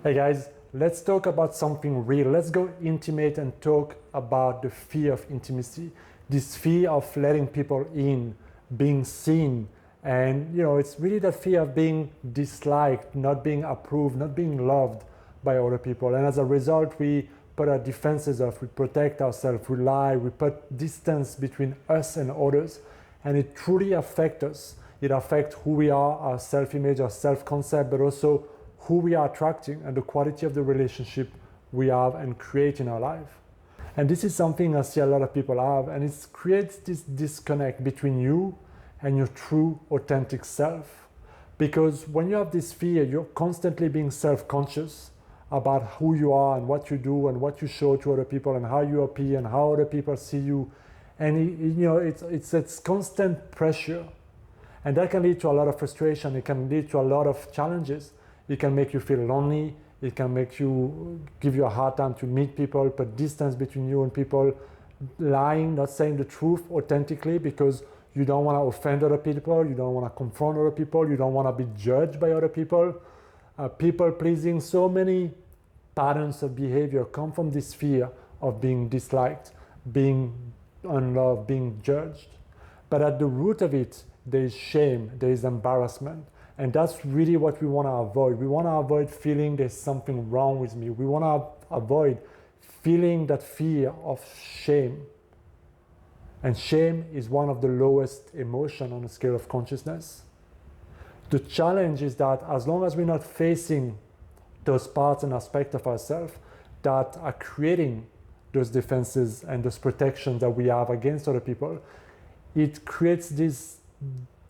Hey guys, let's talk about something real. Let's go intimate and talk about the fear of intimacy. This fear of letting people in, being seen. And it's really that fear of being disliked, not being approved, not being loved by other people. And as a result, we put our defenses up, we protect ourselves, we lie, we put distance between us and others. And it truly affects us. It affects who we are, our self-image, our self-concept, but also who we are attracting and the quality of the relationship we have and create in our life. And this is something I see a lot of people have, and it creates this disconnect between you and your true, authentic self. Because when you have this fear, you're constantly being self-conscious about who you are and what you do and what you show to other people and how you appear and how other people see you. And it's constant pressure. And that can lead to a lot of frustration. It can lead to a lot of challenges. It can make you feel lonely. It can give you a hard time to meet people, put distance between you and people, lying, not saying the truth authentically because you don't want to offend other people, you don't want to confront other people, you don't want to be judged by other people. People pleasing, so many patterns of behavior come from this fear of being disliked, being unloved, being judged. But at the root of it, there is shame, there is embarrassment. And that's really what we want to avoid. We want to avoid feeling there's something wrong with me. We want to avoid feeling that fear of shame. And shame is one of the lowest emotions on the scale of consciousness. The challenge is that as long as we're not facing those parts and aspects of ourselves that are creating those defenses and those protections that we have against other people, it creates this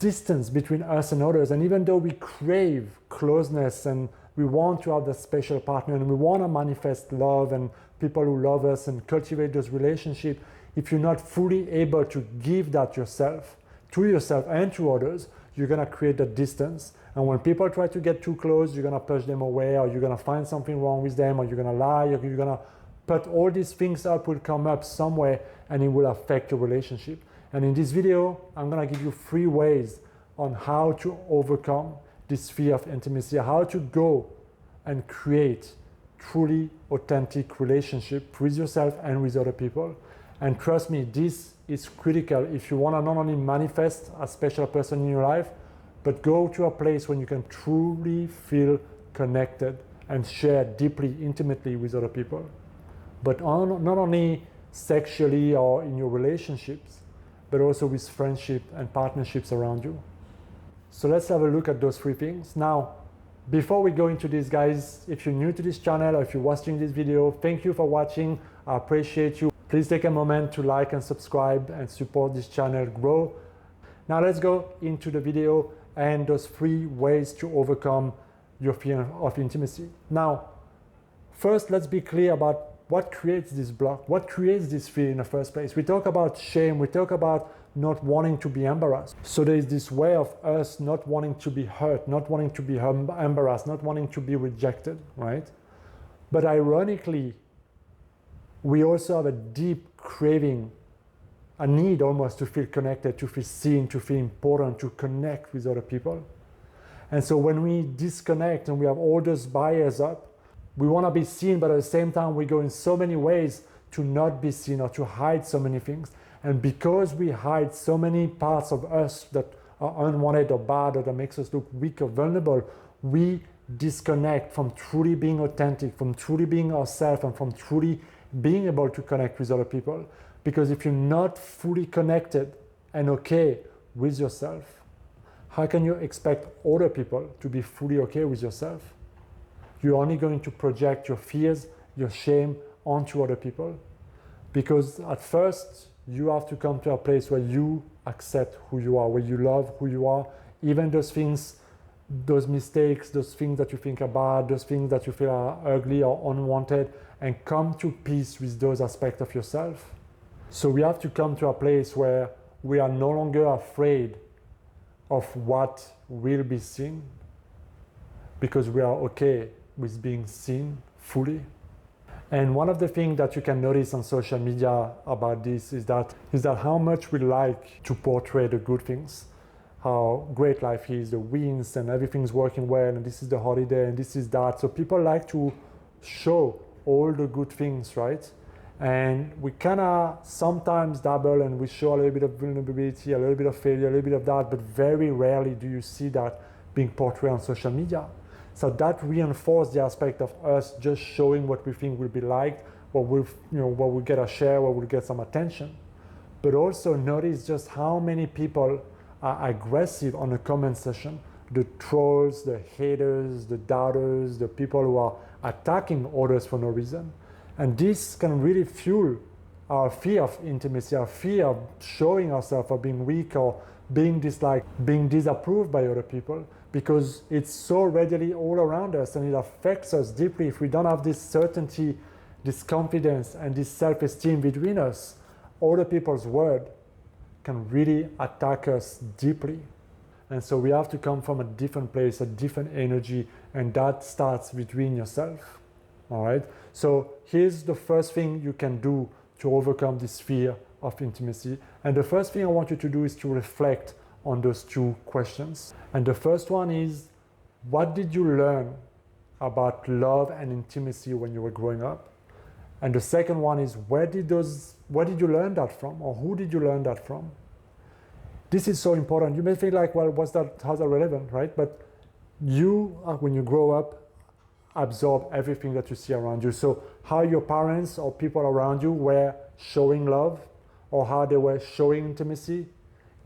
distance between us and others. And even though we crave closeness and we want to have that special partner and we want to manifest love and people who love us and cultivate those relationships, if you're not fully able to give that yourself, to yourself and to others, you're going to create that distance. And when people try to get too close, you're going to push them away, or you're going to find something wrong with them, or you're going to lie, or you're going to put all these things up, will come up somewhere, and it will affect your relationship. And in this video, I'm going to give you 3 ways on how to overcome this fear of intimacy, how to go and create truly authentic relationship with yourself and with other people. And trust me, this is critical if you want to not only manifest a special person in your life, but go to a place when you can truly feel connected and share deeply, intimately with other people. But not only sexually or in your relationships, but also with friendship and partnerships around you. So let's have a look at those 3 things. Now, before we go into this, guys, if you're new to this channel or if you're watching this video, thank you for watching. I appreciate you. Please take a moment to like and subscribe and support this channel grow. Now let's go into the video and those 3 ways to overcome your fear of intimacy. Now, first, let's be clear about what creates this block, what creates this fear in the first place. We talk about shame, we talk about not wanting to be embarrassed. So there is this way of us not wanting to be hurt, not wanting to be embarrassed, not wanting to be rejected, right? But ironically, we also have a deep craving, a need almost to feel connected, to feel seen, to feel important, to connect with other people. And so when we disconnect and we have all those barriers up, we want to be seen, but at the same time, we go in so many ways to not be seen or to hide so many things. And because we hide so many parts of us that are unwanted or bad or that makes us look weak or vulnerable, we disconnect from truly being authentic, from truly being ourselves, and from truly being able to connect with other people. Because if you're not fully connected and okay with yourself, how can you expect other people to be fully okay with yourself? You're only going to project your fears, your shame onto other people. Because at first, you have to come to a place where you accept who you are, where you love who you are, even those things, those mistakes, those things that you think are bad, those things that you feel are ugly or unwanted, and come to peace with those aspects of yourself. So we have to come to a place where we are no longer afraid of what will be seen, because we are okay with being seen fully. And one of the things that you can notice on social media about this is that how much we like to portray the good things, how great life is, the wins, and everything's working well, and this is the holiday, and this is that. So people like to show all the good things, right? And we kind of sometimes dabble and we show a little bit of vulnerability, a little bit of failure, a little bit of that, but very rarely do you see that being portrayed on social media. So that reinforced the aspect of us just showing what we think will be liked, what will get a share, what will get some attention. But also notice just how many people are aggressive on a comment section. The trolls, the haters, the doubters, the people who are attacking others for no reason. And this can really fuel our fear of intimacy, our fear of showing ourselves or being weak or being disliked, being disapproved by other people, because it's so readily all around us and it affects us deeply. If we don't have this certainty, this confidence, and this self-esteem between us, other people's word can really attack us deeply. And so we have to come from a different place, a different energy, and that starts between yourself. All right? So here's the first thing you can do to overcome this fear of intimacy. And the first thing I want you to do is to reflect on those two questions. And the first one is, what did you learn about love and intimacy when you were growing up? And the second one is, where did you learn that from, or who did you learn that from? This is so important. You may think like, well, how's that relevant, right? But you, when you grow up, absorb everything that you see around you. So how your parents or people around you were showing love, or how they were showing intimacy,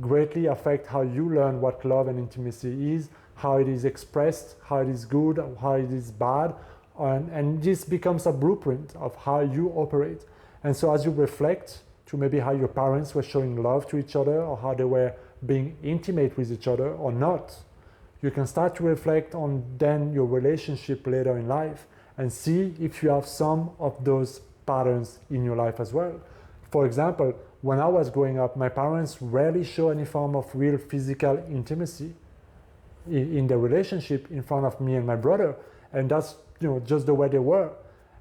greatly affect how you learn what love and intimacy is, how it is expressed, how it is good, how it is bad, and this becomes a blueprint of how you operate. And so as you reflect to maybe how your parents were showing love to each other, or how they were being intimate with each other or not, you can start to reflect on then your relationship later in life and see if you have some of those patterns in your life as well. For example, when I was growing up, my parents rarely show any form of real physical intimacy in their relationship in front of me and my brother, and that's just the way they were.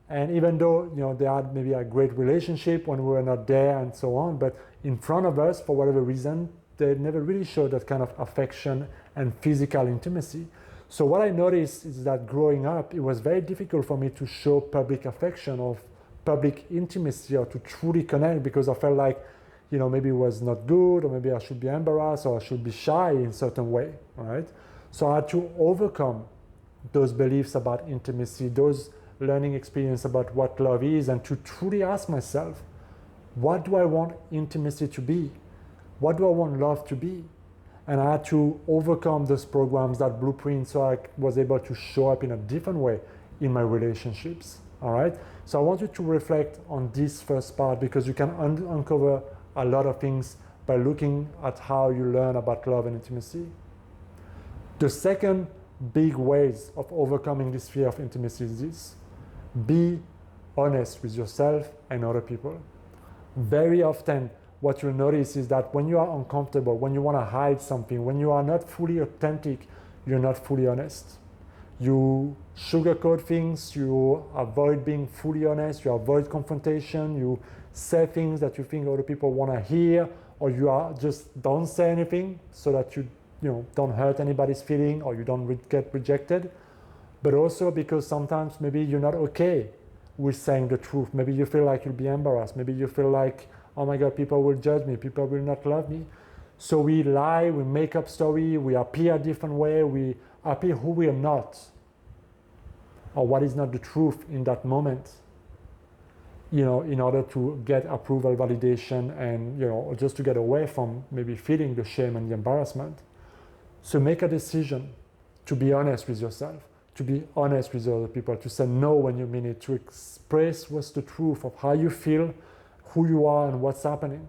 And even though they had maybe a great relationship when we were not there and so on, but in front of us, for whatever reason, they never really showed that kind of affection and physical intimacy. So what I noticed is that growing up, it was very difficult for me to show public affection or public intimacy or to truly connect, because I felt like, maybe it was not good, or maybe I should be embarrassed, or I should be shy in a certain way, right? So I had to overcome those beliefs about intimacy, those learning experience about what love is, and to truly ask myself, what do I want intimacy to be? What do I want love to be? And I had to overcome those programs, that blueprint, so I was able to show up in a different way in my relationships. All right? So I want you to reflect on this first part, because you can uncover a lot of things by looking at how you learn about love and intimacy. The second big ways of overcoming this fear of intimacy is this: be honest with yourself and other people. Very often, what you'll notice is that when you are uncomfortable, when you want to hide something, when you are not fully authentic, you're not fully honest. You sugarcoat things, you avoid being fully honest, you avoid confrontation, you say things that you think other people want to hear, or you just don't say anything so that you don't hurt anybody's feeling, or you don't get rejected. But also because sometimes maybe you're not okay with saying the truth. Maybe you feel like you'll be embarrassed. Maybe you feel like, oh my God, people will judge me, people will not love me. So we lie, we make up story, we appear a different way, we appear who we are not, or what is not the truth in that moment, in order to get approval, validation, and just to get away from maybe feeling the shame and the embarrassment. So make a decision to be honest with yourself, to be honest with other people, to say no when you mean it, to express what's the truth of how you feel, who you are, and what's happening.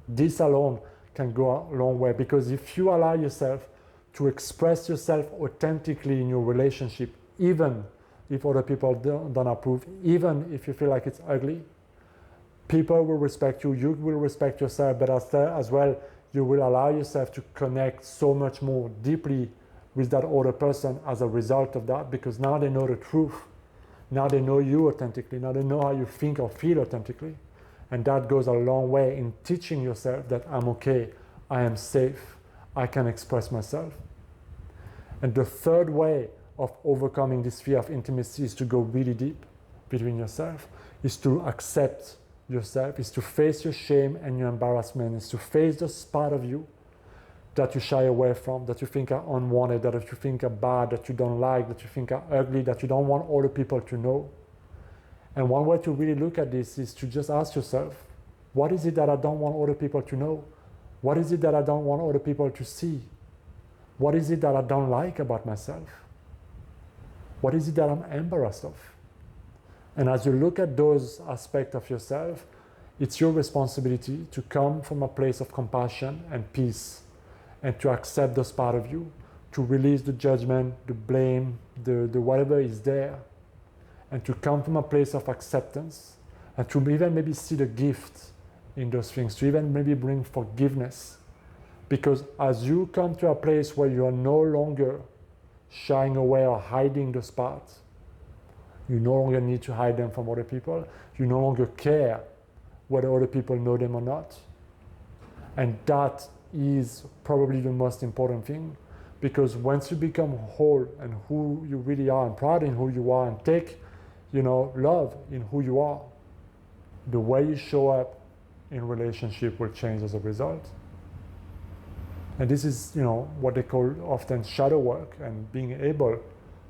This alone can go a long way, because if you allow yourself to express yourself authentically in your relationship, even if other people don't approve, even if you feel like it's ugly, people will respect you, you will respect yourself, but as well, you will allow yourself to connect so much more deeply with that other person as a result of that, because now they know the truth. Now they know you authentically. Now they know how you think or feel authentically. And that goes a long way in teaching yourself that I'm okay, I am safe, I can express myself. And the third way of overcoming this fear of intimacy is to go really deep between yourself, is to accept yourself, is to face your shame and your embarrassment, is to face those part of you that you shy away from, that you think are unwanted, that you think are bad, that you don't like, that you think are ugly, that you don't want other people to know. And one way to really look at this is to just ask yourself, what is it that I don't want other people to know? What is it that I don't want other people to see? What is it that I don't like about myself? What is it that I'm embarrassed of? And as you look at those aspects of yourself, it's your responsibility to come from a place of compassion and peace, and to accept those part of you, to release the judgment, the blame, the whatever is there, and to come from a place of acceptance, and to even maybe see the gift in those things, to even maybe bring forgiveness. Because as you come to a place where you are no longer shying away or hiding those parts, you no longer need to hide them from other people, you no longer care whether other people know them or not. And that is probably the most important thing, because once you become whole and who you really are and proud in who you are and take, love in who you are, the way you show up in relationship will change as a result. And this is, what they call often shadow work, and being able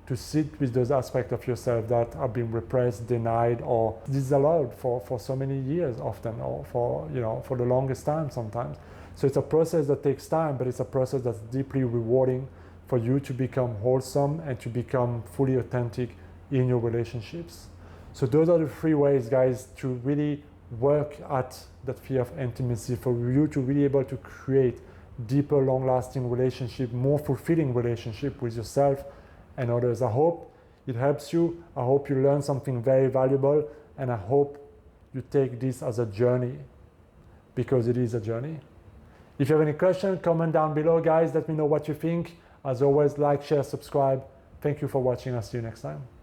to sit with those aspects of yourself that are being repressed, denied, or disallowed for so many years often, or for the longest time sometimes. So it's a process that takes time, but it's a process that's deeply rewarding for you to become wholesome and to become fully authentic in your relationships. So those are the 3 ways, guys, to really work at that fear of intimacy, for you to really able to create deeper, long-lasting relationship, more fulfilling relationship with yourself and others. I hope it helps you. I hope you learn something very valuable, and I hope you take this as a journey, because it is a journey. If you have any questions, comment down below, guys. Let me know what you think. As always, like, share, subscribe. Thank you for watching. I'll see you next time.